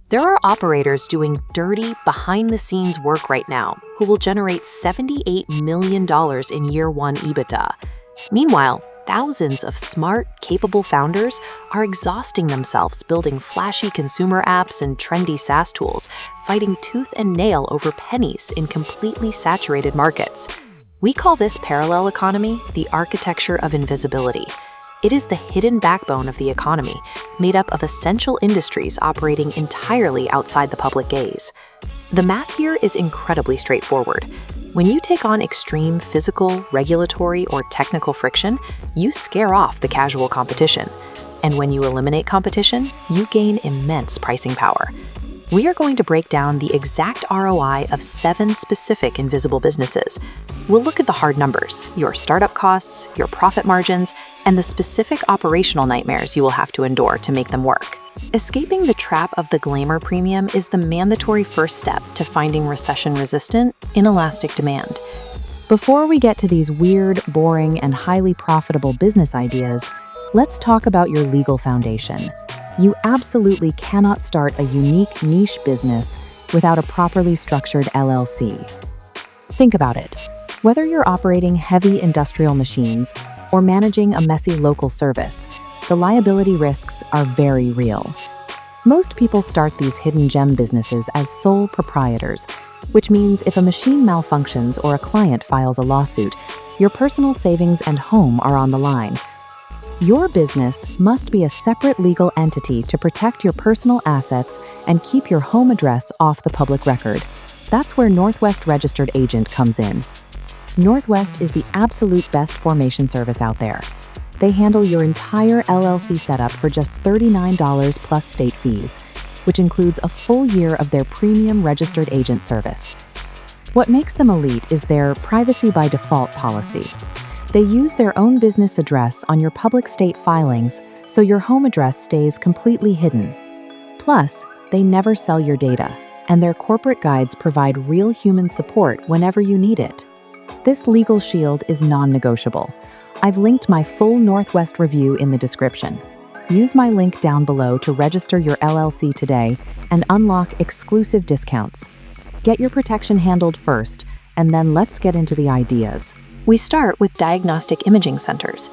There are operators doing dirty, behind-the-scenes work right now who will generate $78 million in year-one EBITDA. Meanwhile, thousands of smart, capable founders are exhausting themselves building flashy consumer apps and trendy SaaS tools, fighting tooth and nail over pennies in completely saturated markets. We call this parallel economy the architecture of invisibility. It is the hidden backbone of the economy, made up of essential industries operating entirely outside the public gaze. The math here is incredibly straightforward. When you take on extreme physical, regulatory, or technical friction, you scare off the casual competition. And when you eliminate competition, you gain immense pricing power. We are going to break down the exact ROI of 7 specific invisible businesses. We'll look at the hard numbers, your startup costs, your profit margins, and the specific operational nightmares you will have to endure to make them work. Escaping the trap of the glamour premium is the mandatory first step to finding recession-resistant, inelastic demand. Before we get to these weird, boring, and highly profitable business ideas, let's talk about your legal foundation. You absolutely cannot start a unique niche business without a properly structured LLC. Think about it. Whether you're operating heavy industrial machines or managing a messy local service, the liability risks are very real. Most people start these hidden gem businesses as sole proprietors, which means if a machine malfunctions or a client files a lawsuit, your personal savings and home are on the line. Your business must be a separate legal entity to protect your personal assets and keep your home address off the public record. That's where Northwest Registered Agent comes in. Northwest is the absolute best formation service out there. They handle your entire LLC setup for just $39 plus state fees, which includes a full year of their premium registered agent service. What makes them elite is their privacy by default policy. They use their own business address on your public state filings, so your home address stays completely hidden. Plus, they never sell your data, and their corporate guides provide real human support whenever you need it. This legal shield is non-negotiable. I've linked my full Northwest review in the description. Use my link down below to register your LLC today and unlock exclusive discounts. Get your protection handled first, and then let's get into the ideas. We start with Diagnostic Imaging Centers.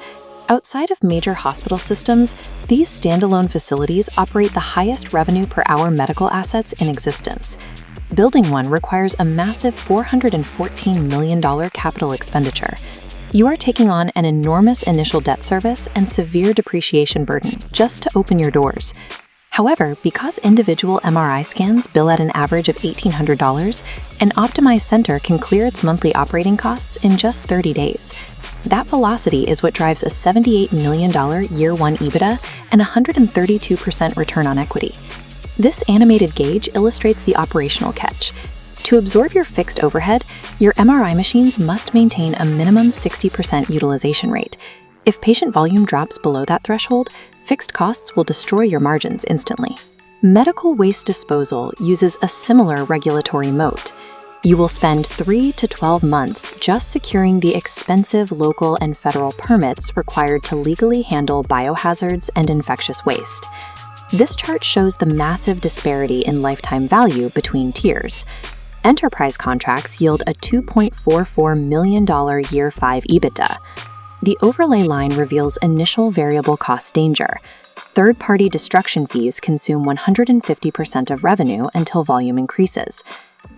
Outside of major hospital systems, these standalone facilities operate the highest revenue per hour medical assets in existence. Building one requires a massive $414 million capital expenditure. You are taking on an enormous initial debt service and severe depreciation burden just to open your doors. However, because individual MRI scans bill at an average of $1,800, an optimized center can clear its monthly operating costs in just 30 days. That velocity is what drives a $78 million year-one EBITDA and 132% return on equity. This animated gauge illustrates the operational catch. To absorb your fixed overhead, your MRI machines must maintain a minimum 60% utilization rate. If patient volume drops below that threshold, fixed costs will destroy your margins instantly. Medical waste disposal uses a similar regulatory moat. You will spend 3 to 12 months just securing the expensive local and federal permits required to legally handle biohazards and infectious waste. This chart shows the massive disparity in lifetime value between tiers. Enterprise contracts yield a $2.44 million year 5 EBITDA. The overlay line reveals initial variable cost danger. Third-party destruction fees consume 150% of revenue until volume increases.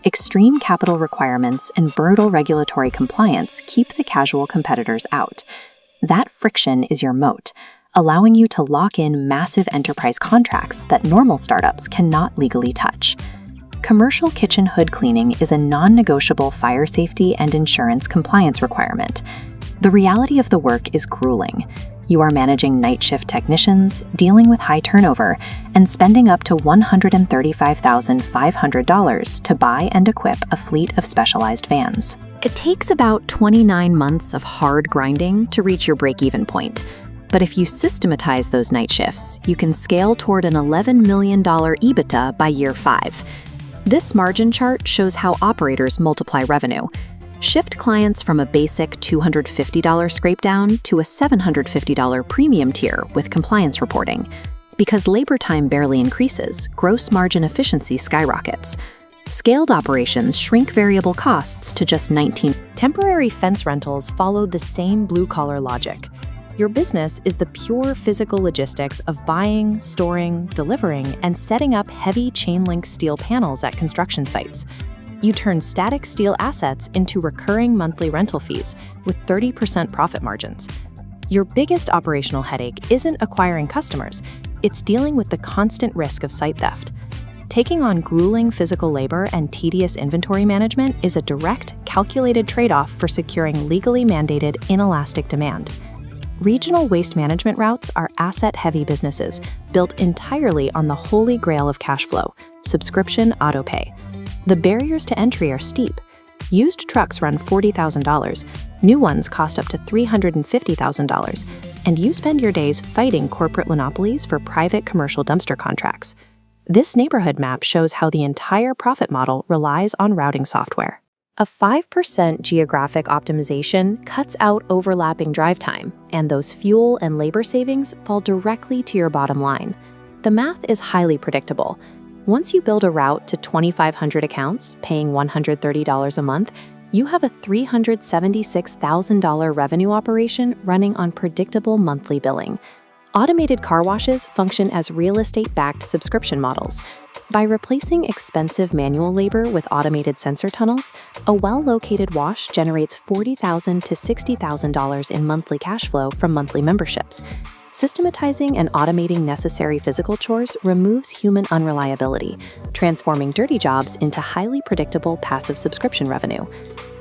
Extreme capital requirements and brutal regulatory compliance keep the casual competitors out. That friction is your moat, allowing you to lock in massive enterprise contracts that normal startups cannot legally touch. Commercial kitchen hood cleaning is a non-negotiable fire safety and insurance compliance requirement. The reality of the work is grueling. You are managing night shift technicians, dealing with high turnover, and spending up to $135,500 to buy and equip a fleet of specialized vans. It takes about 29 months of hard grinding to reach your break-even point. But if you systematize those night shifts, you can scale toward an $11 million EBITDA by year 5. This margin chart shows how operators multiply revenue. Shift clients from a basic $250 scrape down to a $750 premium tier with compliance reporting. Because labor time barely increases, gross margin efficiency skyrockets. Scaled operations shrink variable costs to just 19. Temporary fence rentals follow the same blue-collar logic. Your business is the pure physical logistics of buying, storing, delivering, and setting up heavy chain-link steel panels at construction sites. You turn static steel assets into recurring monthly rental fees with 30% profit margins. Your biggest operational headache isn't acquiring customers, it's dealing with the constant risk of site theft. Taking on grueling physical labor and tedious inventory management is a direct, calculated trade-off for securing legally mandated, inelastic demand. Regional waste management routes are asset-heavy businesses built entirely on the holy grail of cash flow, subscription autopay. The barriers to entry are steep. Used trucks run $40,000, new ones cost up to $350,000, and you spend your days fighting corporate monopolies for private commercial dumpster contracts. This neighborhood map shows how the entire profit model relies on routing software. A 5% geographic optimization cuts out overlapping drive time, and those fuel and labor savings fall directly to your bottom line. The math is highly predictable. Once you build a route to 2,500 accounts, paying $130 a month, you have a $376,000 revenue operation running on predictable monthly billing. Automated car washes function as real estate-backed subscription models. By replacing expensive manual labor with automated sensor tunnels, a well-located wash generates $40,000 to $60,000 in monthly cash flow from monthly memberships. Systematizing and automating necessary physical chores removes human unreliability, transforming dirty jobs into highly predictable passive subscription revenue.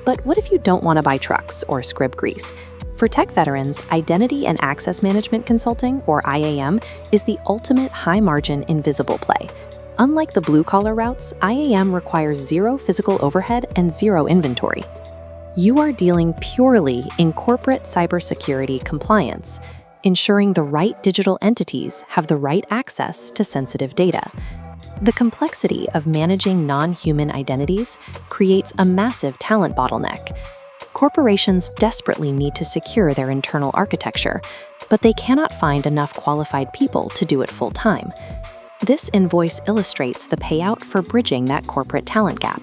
But what if you don't want to buy trucks or scrub grease? For tech veterans, Identity and Access Management Consulting, or IAM, is the ultimate high-margin invisible play. Unlike the blue-collar routes, IAM requires zero physical overhead and zero inventory. You are dealing purely in corporate cybersecurity compliance, ensuring the right digital entities have the right access to sensitive data. The complexity of managing non-human identities creates a massive talent bottleneck. Corporations desperately need to secure their internal architecture, but they cannot find enough qualified people to do it full-time. This invoice illustrates the payout for bridging that corporate talent gap.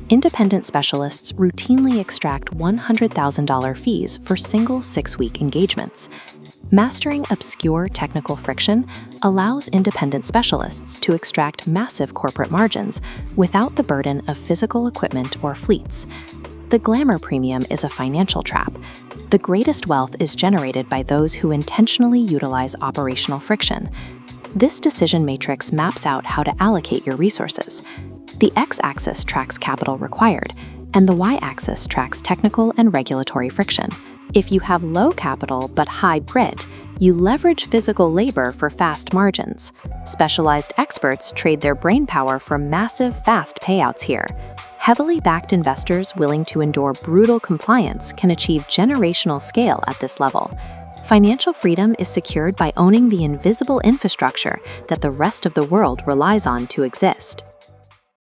Independent specialists routinely extract $100,000 fees for single 6-week engagements. Mastering obscure technical friction allows independent specialists to extract massive corporate margins without the burden of physical equipment or fleets. The glamour premium is a financial trap. The greatest wealth is generated by those who intentionally utilize operational friction. This decision matrix maps out how to allocate your resources. The x-axis tracks capital required, and the y-axis tracks technical and regulatory friction. If you have low capital but high grit, you leverage physical labor for fast margins. Specialized experts trade their brainpower for massive, fast payouts here. Heavily backed investors willing to endure brutal compliance can achieve generational scale at this level. Financial freedom is secured by owning the invisible infrastructure that the rest of the world relies on to exist.